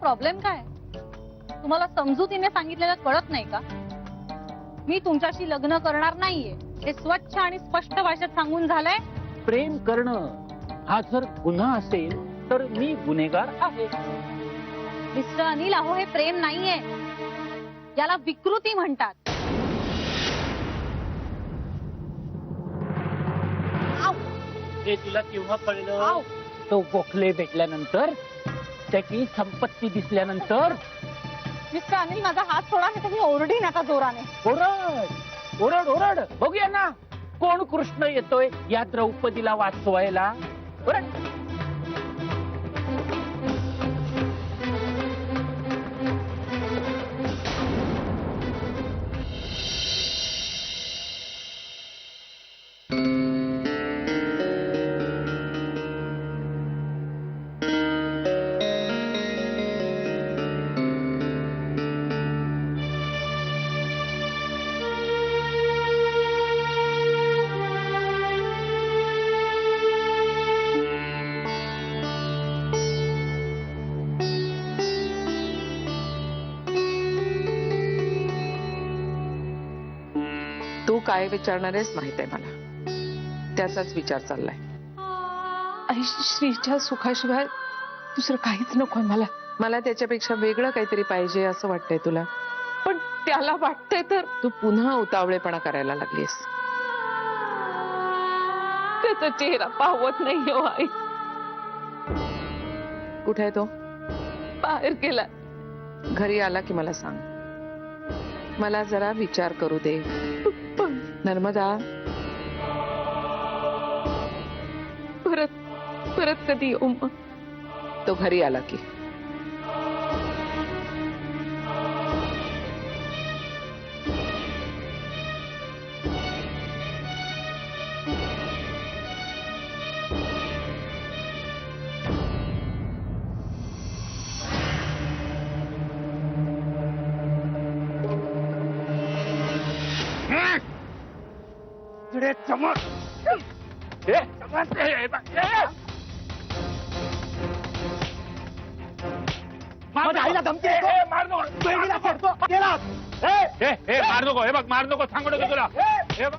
Problem काय? तुम्हाला समजुतीने सांगितलेलं कळत नाही का? मी तुमच्याशी लग्न करणार नाहीये हे स्वच्छ आणि स्पष्ट भाषेत सांगून झालंय. प्रेम करणं हा जर गुन्हा असेल तर मी गुन्हेगार आहे. मिस्टर अनिल, अहो हे प्रेम नाहीये, याला विकृती म्हणतात. हे तुला केव्हा कळलं? तो गोखले भेटल्यानंतर, त्याची संपत्ती दिसल्यानंतर. मिस्टर अनिल, माझा हात सोडा, नाही तर मी ओरडी नका जोराने. ओरड ओरड ओरड, बघूया ना कोण कृष्ण येतोय या द्रौपदीला वाचवायला. ओरड. तू काय विचारणार आहेस माहित आहे मला, त्याचाच विचार चाललाय. आई, श्रीच्या सुखाशिवाय दुसरं काहीच नको मला. मला त्याच्यापेक्षा वेगळं काहीतरी पाहिजे असं वाटतंय तुला, पण त्याला वाटतंय तर तू पुन्हा उतावळेपणा करायला लागलीस. त्याचा चेहरा पाहवत नाही हो आई. कुठे आहे तो? बाहेर गेला. घरी आला की मला सांग, मला जरा विचार करू दे. नर्मदा, परत परत कधी येऊ मग? तो घरी आला की. आईला धमकी देतो. बहिणीला सोडतो. गेला. मार नको. हे बघ, मार नको, सांगू नको तुला. हे बघ,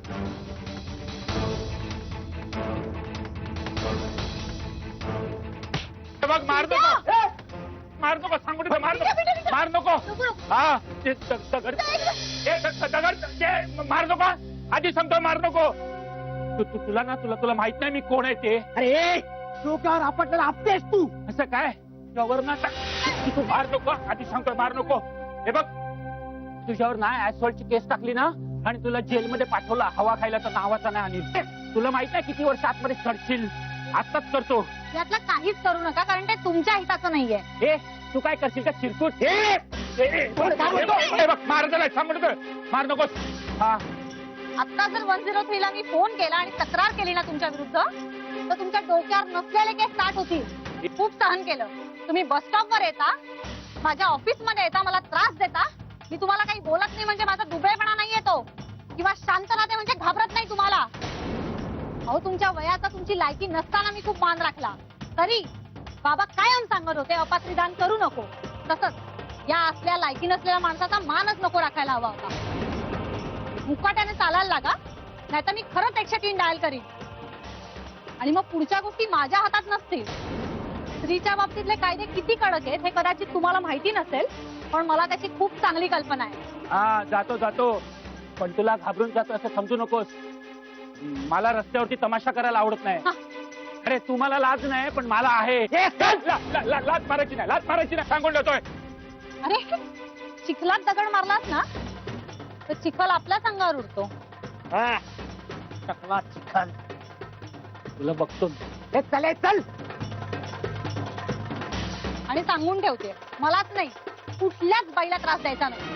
मार नको. मार नको, सांगू नको. मार नको. हा, दगड मार नको. आधी सांगतो, मार नको. तुला माहित नाही मी कोण आहे ते? अरे डोक्यावर आपटलेला आपतेस तू. असं काय? तुझ्यावर ना तू मार नको. आधी सांगतो, मार नको. हे बघ, तुझ्यावर ना ऍसॉल्टची केस टाकली ना आणि तुला जेलमध्ये पाठवला हवा खायला तर नावाचा नाही. अनिल, तुला माहित नाही किती वर्ष आतमध्ये चढशील. आताच करतो. यातलं काहीच करू नका, कारण ते तुमच्या हिताचं नाहीये. हे तू काय करशील का चिरकूट? मार त्याला, सांगू नको. मार नकोस. हा, आता जर 103 ला मी फोन केला आणि तक्रार केली ना तुमच्या विरुद्ध, तर तुमच्या डोक्यावर नसलेले केस स्टार्ट होतील. खूप सहन केलं. तुम्ही बस स्टॉपवर येता, माझ्या ऑफिस मध्ये येता, मला त्रास देता. मी तुम्हाला काही बोलत नाही म्हणजे माझा दुबळेपणा नाही येतो, किंवा शांत राहते म्हणजे घाबरत नाही तुम्हाला. अहो, तुमच्या वयाचा तुमची लायकी नसताना मी खूप मान राखला. तरी बाबा कायम सांगत होते अपात्रीदान करू नको. तसंच या असल्या लायकी नसलेल्या माणसाचा मानच नको राखायला हवा होता. मुकाट्याने चालायला लागा, नाहीतर मी खरंच 103 डायल करीन. आणि मग पुढच्या गोष्टी माझ्या हातात नसतील. स्त्रीच्या बाबतीतले कायदे किती कडक आहेत हे कदाचित तुम्हाला माहिती नसेल, पण मला त्याची खूप चांगली कल्पना आहे. हा, जातो, पण तुला घाबरून जातो असं समजू नकोस. मला रस्त्यावरती तमाशा करायला आवडत नाही. अरे तुम्हाला लाज नाही, पण मला आहे. लाज मारायची नाही, सांगून देतोय. अरे, चिखलात दगड मारलास ना तर चिखल आपल्याच अंगावर उडतो. चिखल तुला बघतो. चल. आणि सांगून ठेवते, मलाच नाही, कुठल्याच बाईला त्रास द्यायचा नाही.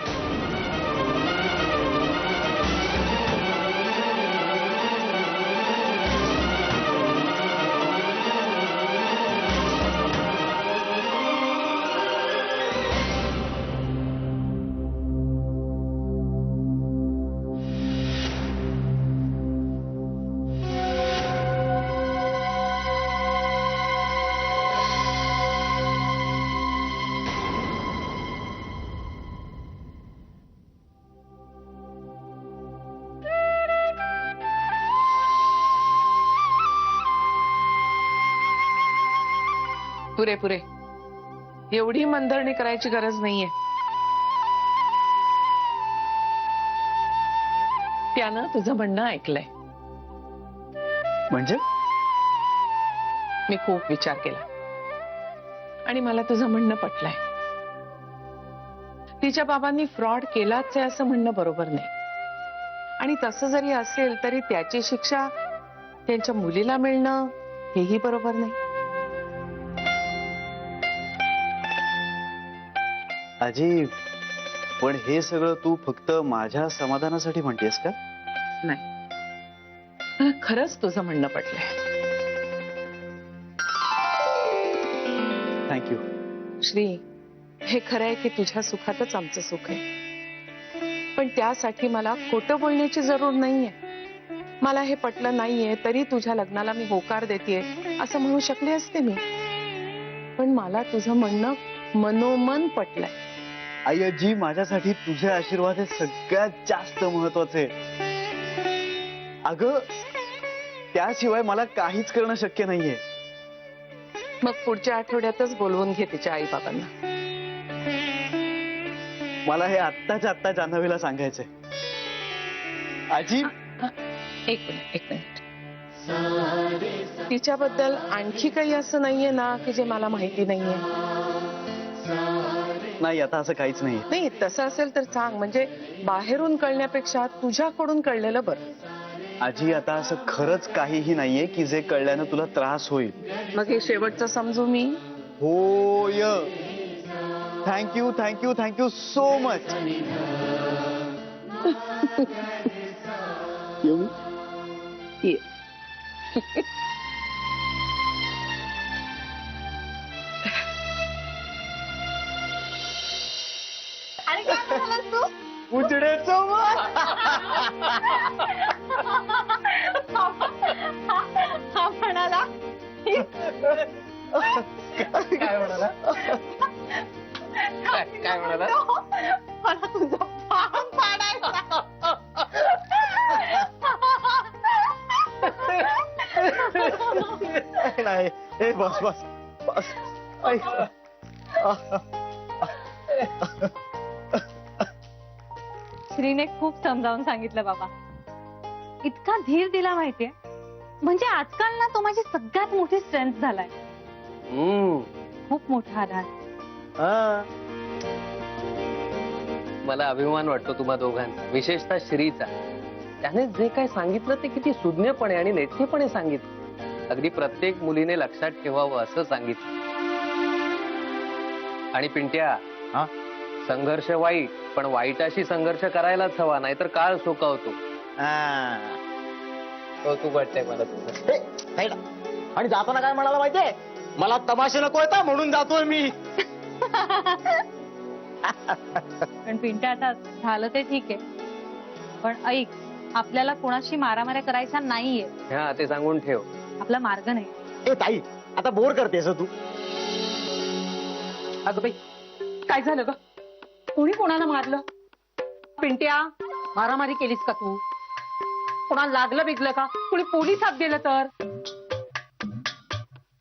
पुरे पुरे, एवढी मनधरणी करायची गरज नाहीये. त्यानं तुझं म्हणणं ऐकलंय. म्हणजे मी खूप विचार केला आणि मला तुझं म्हणणं पटलंय. तिच्या बाबांनी फ्रॉड केलाच आहे असं म्हणणं बरोबर नाही. आणि तसं जरी असेल तरी त्याची शिक्षा त्यांच्या मुलीला मिळणं हेही बरोबर नाही. आजी, पण हे सगळं तू फक्त माझ्या समाधानासाठी म्हणतेस का? नाही, मला खरंच तुझं म्हणणं पटलंय. थँक्यू. श्री, हे खरं आहे की तुझ्या सुखातच आमचं सुख आहे. पण त्यासाठी मला खोटं बोलण्याची जरूर नाहीये. मला हे पटलं नाहीये तरी तुझ्या लग्नाला मी होकार देतेय असं म्हणू शकले असते मी. पण मला तुझं म्हणणं मनोमन पटलंय. आई आजी, माझ्यासाठी तुझे आशीर्वाद हे सगळ्यात जास्त महत्वाचे. अगं, त्याशिवाय मला काहीच करणं शक्य नाहीये. मग पुढच्या आठवड्यातच बोलवून घे तिच्या आई बाबांना. मला हे आत्ताच्या आत्ता जान्हवीला सांगायचंय. आजी, एक मिनिट. तिच्याबद्दल आणखी काही असं नाहीये ना की जे मला माहिती नाहीये? नाही, आता असं काहीच नाही. नाही, तसं असेल तर सांग. म्हणजे बाहेरून कळण्यापेक्षा तुझ्याकडून कळलेलं बरं. आजी, आता असं खरंच काहीही नाहीये की जे कळल्यानं तुला त्रास होईल. मग हे शेवटचं समजू मी? होय. Thank you thank you thank you so much. ये. आणि काय म्हणालास तू? उजडेचं हा म्हणाला काय म्हणाला? काय म्हणाला? मला तुझा पान पाडायचा. नाही, हे बस बस बस. ऐक. श्रीने खूप समजावून सांगितलं बाबा. इतका धीर दिला माहितीये. म्हणजे आजकाल ना तो माझी सगळ्यात मोठी स्ट्रेंथ झालाय. खूप मोठा आधार. हा. मला अभिमान वाटतो तुम्हा दोघांचा, विशेषतः श्रीचा. त्याने जे काय सांगितलं ते किती सुज्ञपणे आणि नेटकेपणे सांगितलं. अगदी प्रत्येक मुलीने लक्षात ठेवावं असं सांगितलं. आणि पिंट्या, हा? संघर्ष वाईट, पण वाईटाशी संघर्ष करायलाच हवा, नाहीतर काळ सुकावतो. हा. कौतुक वाटतंय मला तुझं. आणि जाताना काय म्हणाला माहितीये? मला तमाशे नको येता म्हणून जातोय मी. पण पिंट्या, आता झालं ते ठीक आहे. पण ऐक, आपल्याला कोणाशी मारामाऱ्या करायच्या नाहीये. हा, ते सांगून ठेव. आपला मार्ग नाही. ए ताई, आता बोर करतेस तू. अगं बाई, काय झालं ग? कोणी कोणाला मारलं? पिंट्या, मारामारी केलीस का तू? कोणाला लागलं बिगलं का? कोणी पोलिसात गेलं तर?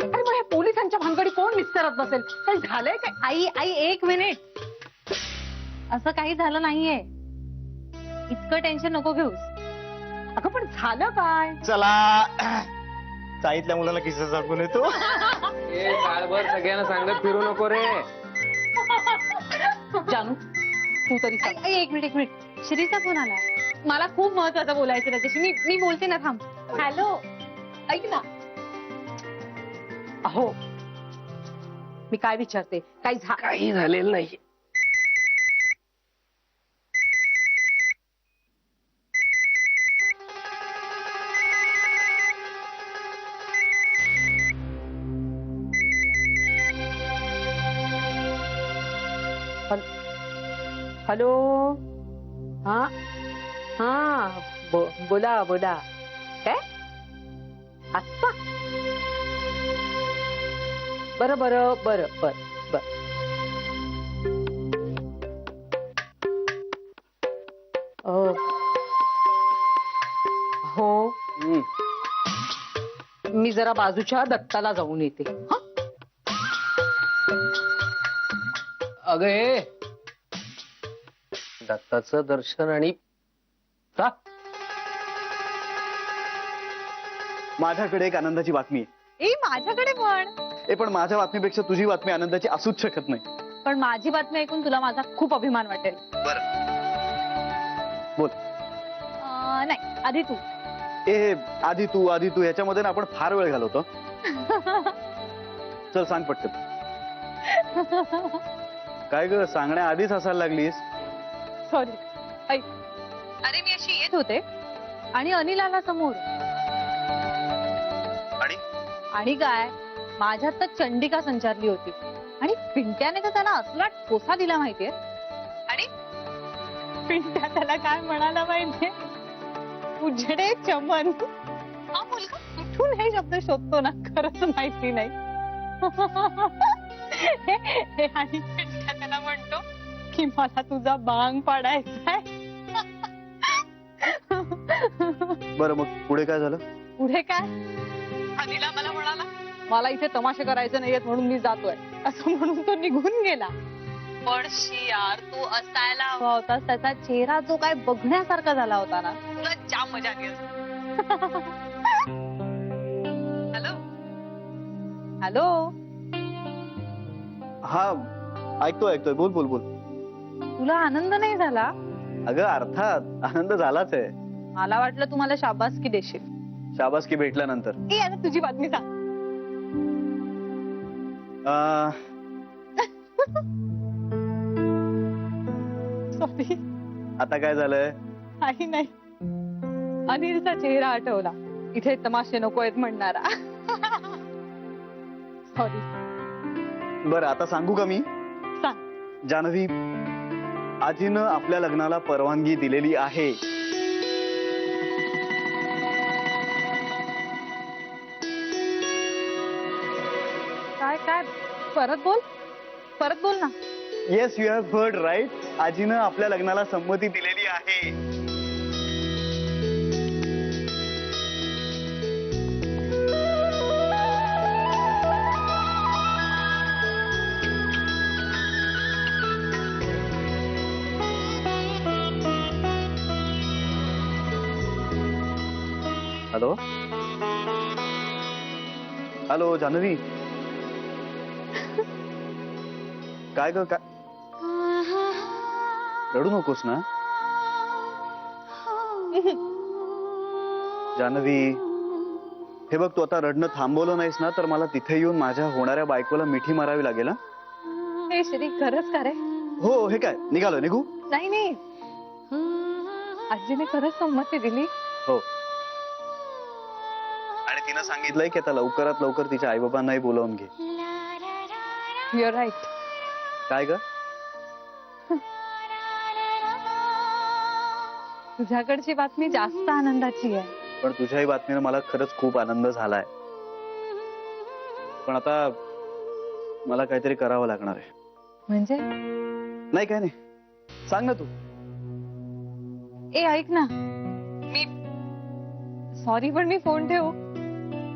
अरे मग हे पोलिसांच्या भानगडी कोण विस्तारत बसेल? काही झालंय काय? आई आई, एक मिनिट. असं काही झालं नाहीये. इतकं टेन्शन नको घेऊस. अगं पण झालं काय? चला, साईतल्या मुलाला किस्सा सांगून येतो. ए, काळभर सगळ्यांना सांगत फिरू नको रे. जानू, तू तरी सांग. आई, एक मिनिट. श्रीचा फोन आला. मला खूप महत्वाचं बोलायचं त्याच्याशी. मी बोलते ना, थांब. हॅलो, ऐक ना. अहो, मी काय विचारते? काही झालेलं नाही. हॅलो. हा हा, बोला बोला. काय आत्ता? बरं बरं बरं बरं बरं. हो, मी जरा बाजूच्या दत्ताला जाऊन येते. हा, अगं ए दत्ताचं दर्शन आणि का माझ्याकडे एक आनंदाची बातमी आहे. ए माझ्याकडे पण. पण माझ्या बातमीपेक्षा तुझी बातमी आनंदाची असूच शकत नाही. पण माझी बातमी ऐकून तुला माझा खूप अभिमान वाटेल. बोल. नाही आधी तू. आधी तू ह्याच्यामध्ये ना आपण फार वेळ घालवतो. चल सांग पटकन. काय ग सांगण्या आधीच हसायला लागलीस? सॉरी. ऐक, अरे मी अशी येत होते आणि अनिल आला समोर. आणि काय माझ्यात तर चंडिका संचारली होती आणि पिंट्याने तर त्याला असला ठोसा दिला माहितीये. आणि पिंट्या त्याला काय म्हणाला माहितीये? उजडे चमन. हा मुलगा कुठून हे शब्द शोधतो ना खरंच माहिती नाही. आणि पिंट्या त्याला म्हणतो की मला तुझा बांग पाडायचा आहे. बरं मग पुढे काय झालं? पुढे काय? अनिला मला म्हणाला मला इथे तमाशे करायचे नाहीयेत म्हणून मी जातोय असं म्हणून तो निघून गेला. पण यार तू असायला हवा होतास. त्याचा चेहरा जो काय बघण्यासारखा झाला होता ना तुला जाम मजा आली असती. Hello hello. हा ऐकतोय बोल बोल बोल. तुला आनंद नाही झाला? अगं अर्थात आनंद झालाच आहे. मला वाटलं तुम्हाला शाबासकी देशील. शाबासकी भेटल्यानंतर. आता तुझी बातमी सांग. सॉरी. आता काय झालंय? काही नाही. अनिलचा चेहरा आठवला इथे तमाशे नको आहेत म्हणणारा. सॉरी. बरं आता सांगू का मी? सांग. जान्हवी, आजीनं आपल्या लग्नाला परवानगी दिलेली आहे. काय काय परत बोल ना. Yes you have heard right. आजीनं आपल्या लग्नाला संमती दिलेली आहे. Hello hello Janhavi. काय ग काय रडू नकोस ना जान्हवी. हे बघ तू आता रडणं थांबवलं नाहीस ना तर मला तिथे येऊन माझ्या होणाऱ्या बायकोला मिठी मारावी लागेल. हे श्री खरंच का रे? हो हे काय निघू? नाही आजीने खरंच संमती दिली. हो आणि तिनं सांगितलंय की आता लवकरात लवकर तिच्या आई बाबांनाही बोलावून घे. You are right. काय ग? तुझ्याकडची बातमी जास्त आनंदाची आहे. पण तुझ्याही बातमीनं मला खरंच खूप आनंद झालाय. पण आता मला काहीतरी करावं लागणार आहे. म्हणजे? नाही काय नाही. सांग ना तू. ऐक ना मी सॉरी पण मी फोन ठेवू?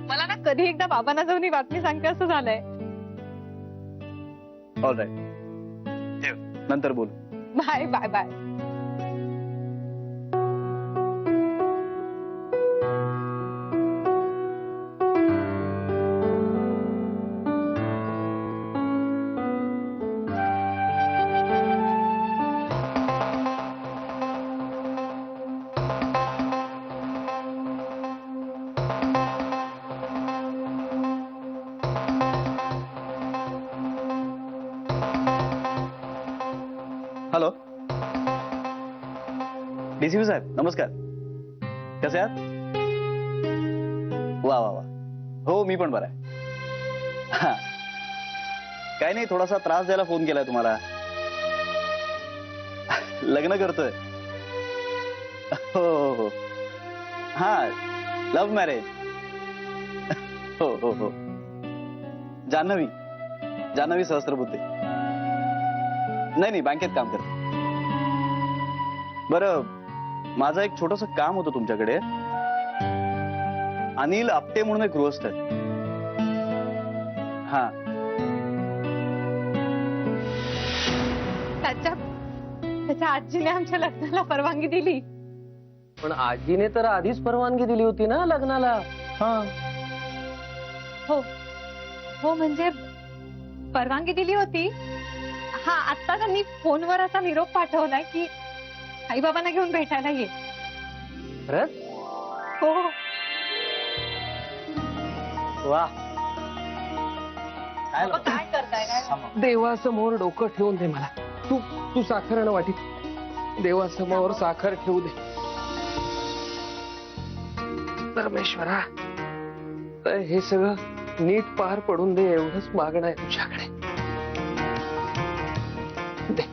मला ना कधी एकदा बाबांना जाऊन ही बातमी सांगते असं झालंय. ऑलराईट ठेव नंतर बोल. Bye bye bye. Hello DCP साहेब नमस्कार. कसे आहात? वा वा वा. हो मी पण बरा आहे. काय नाही थोडासा त्रास द्यायला फोन केलाय तुम्हाला. लग्न करतोय. हो हो हो. हा लव्ह मॅरेज. हो हो हो. जान्हवी सहस्त्रबुद्धे. नाही बँकेत काम करते. बरं माझं एक छोटस काम होतं तुमच्याकडे. अनिल आपटे म्हणून एक गृहस्थ आहे. हा त्याच्या आजीने आमच्या लग्नाला परवानगी दिली. पण आजीने तर आधीच परवानगी दिली होती ना लग्नाला. हा. हो हो म्हणजे परवानगी दिली होती. हा आता त्यांनी फोनवर असा निरोप पाठवलाय की आई बाबांना घेऊन भेटायला ये. खरंच? हो वा. काय करताय काय? देवासमोर डोकं ठेवून दे मला. तू साखर आण वाटीत. देवासमोर साखर ठेवू दे. परमेश्वरा, तर हे सगळं नीट पार पडून दे एवढंच मागणं आहे तुझ्याकडे. दे.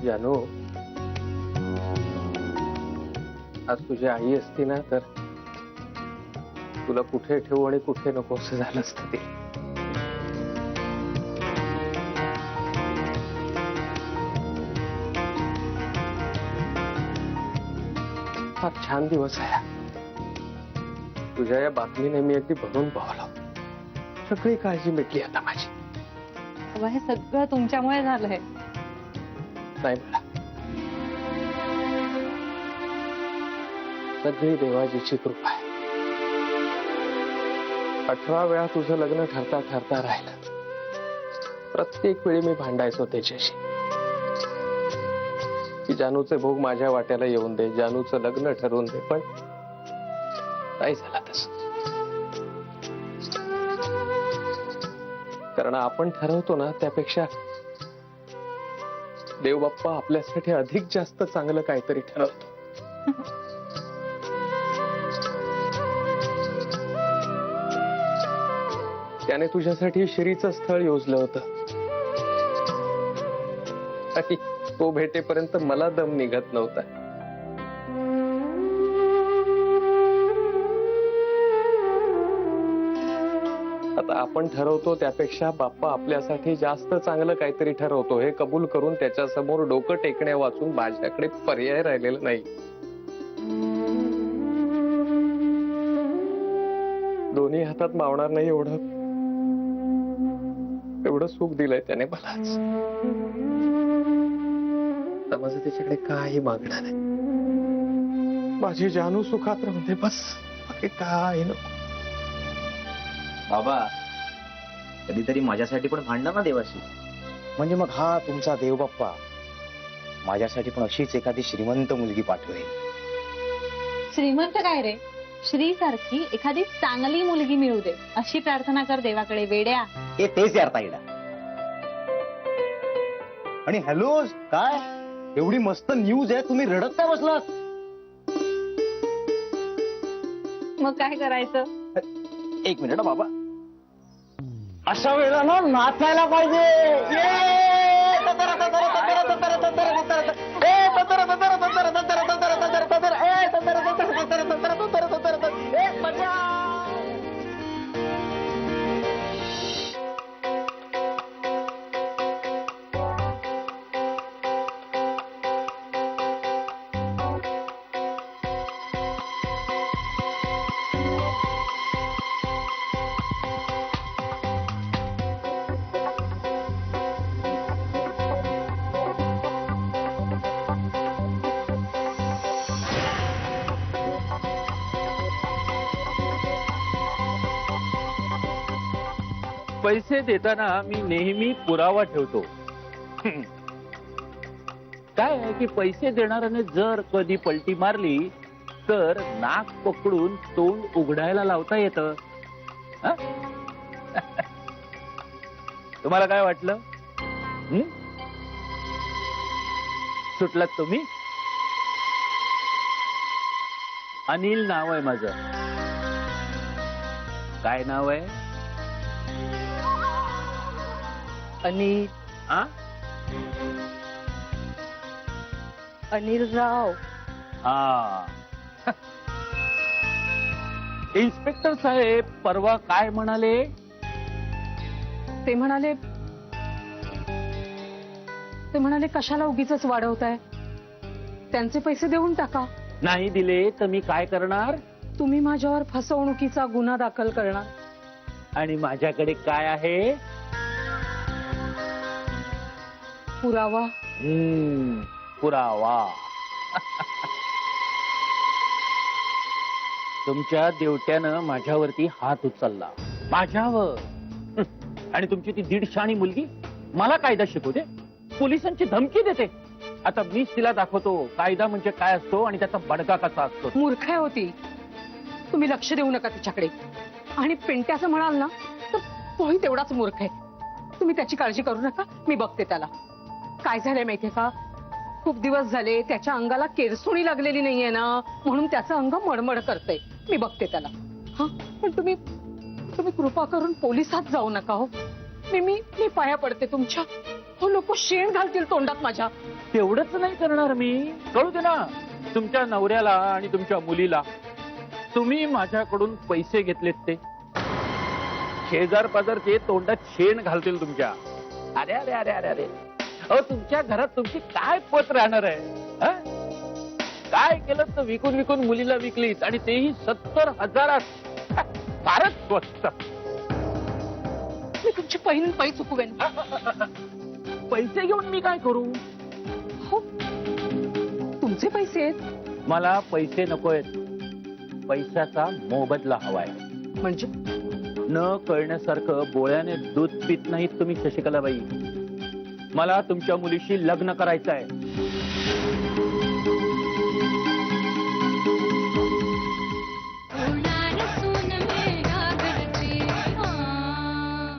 जानू, आज तुझी आई असती ना तर तुला कुठे ठेवू आणि कुठे नको असं झालं असतं ते. फार छान दिवस आहे. तुझ्या या बातमीने मी अगदी भरून पावलो. सगळी काळजी मिटली आता माझी. बाबा, हे सगळं तुमच्यामुळे झालंय. नाही मला सगळी देवाजीची कृपा आहे. 18 वेळा तुझं लग्न ठरता ठरता राहिलं. प्रत्येक वेळी मी भांडायचो त्याच्याशी की जानूचे भोग माझ्या वाट्याला येऊन दे, जानूचं लग्न ठरवून दे. पण नाही झाला तसं. कारण आपण ठरवतो ना त्यापेक्षा देव बाप्पा आपल्यासाठी अधिक जास्त चांगलं काहीतरी ठरवतो. त्याने तुझ्यासाठी श्रीचं स्थळ योजलं होतं आणि तो भेटेपर्यंत मला दम निघत नव्हता. आता आपण ठरवतो त्यापेक्षा बाप्पा आपल्यासाठी जास्त चांगलं काहीतरी ठरवतो हे कबूल करून त्याच्या समोर डोकं टेकण्या वाचून माझ्याकडे पर्याय राहिलेला नाही. दोन्ही हातात मावणार नाही एवढं सुख दिलंय त्याने मला. माझं त्याच्याकडे काही मागणार नाही. माझी जानू सुखात राहून दे बस, बाकी काय नको. बाबा, कधीतरी माझ्यासाठी पण भांडा ना देवाशी. म्हणजे मग हा तुमचा देव बाप्पा माझ्यासाठी पण अशीच एखादी श्रीमंत मुलगी पाठवेल. श्रीमंत काय रे, श्री सारखी एखादी चांगली मुलगी मिळू दे अशी प्रार्थना कर देवाकडे वेड्या. हे तेच यार ताईडा. आणि हॅलो, काय एवढी मस्त न्यूज आहे, तुम्ही रडत काय बसलात? मग काय करायचं? एक मिनिट बाबा. अशा वेळेला ना नाचायला पाहिजे. पैसे देताना मी नेहमी पुरावा ठेवतो. काय आहे की पैसे देणाऱ्याने जर कधी पलटी मारली तर नाक पकडून तोंड उघडायला लावता येतं. तुम्हाला काय वाटलं? सुटलात तुम्ही? अनिल नाव आहे माझं. काय नाव आहे? अनिल. अनिल राव. हा. इन्स्पेक्टर साहेब परवा काय म्हणाले? ते म्हणाले ते म्हणाले कशाला उगीच वाढवताय, त्यांचे पैसे देऊन टाका. नाही दिले तर मी काय करणार? तुम्ही माझ्यावर फसवणुकीचा गुन्हा दाखल करणार. आणि माझ्याकडे काय आहे? पुरावा. पुरावा. तुमच्या देवट्यानं माझ्यावरती हात उचलला, माझ्यावर. आणि तुमची ती 150 मुलगी मला कायदा शिकवते, पोलिसांची धमकी देते. आता मीच तिला दाखवतो कायदा म्हणजे काय असतो आणि त्याचा बडगा कसा असतो. मूर्ख आहे होती, तुम्ही लक्ष देऊ नका तिच्याकडे. आणि पिंट्याचं म्हणाल ना तर तोही तेवढाच मूर्ख आहे. तुम्ही त्याची काळजी करू नका, मी बघते त्याला. काय झालंय माहितीये का, खूप दिवस झाले त्याच्या अंगाला केरसुणी लागलेली नाहीये ना, म्हणून त्याचं अंग मडमड करतंय. मी बघते त्याला. हा, पण तुम्ही कृपा करून पोलिसात जाऊ नका हो. मी पाया पडते तुमच्या. हो, लोक शेण घालतील तोंडात माझ्या. तेवढंच नाही करणार मी, कळू दे ना तुमच्या नवऱ्याला आणि तुमच्या मुलीला. तुम्ही माझ्याकडून पैसे घेतलेत ते शेजार पाजारचे तोंडात शेण घालतील तुमच्या. अरे अरे अरे अरे अरे, अहो तुमच्या घरात तुमची काय पत राहणार आहे? हं? काय केलं तर विकून विकून मुलीला विकलीत, आणि तेही 70,000. फारच स्वस्त. मी तुमची पहिली पै चुकवेन. पैसे घेऊन मी काय करू? हो, तुमचे पैसे आहेत. मला पैसे नकोयत, पैशाचा मोबदला हवाय. म्हणजे न कळण्यासारखं बोळ्याने दूध पित नाहीत तुम्ही शशिकलाबाई. मला तुमच्या मुलीशी लग्न करायचं आहे.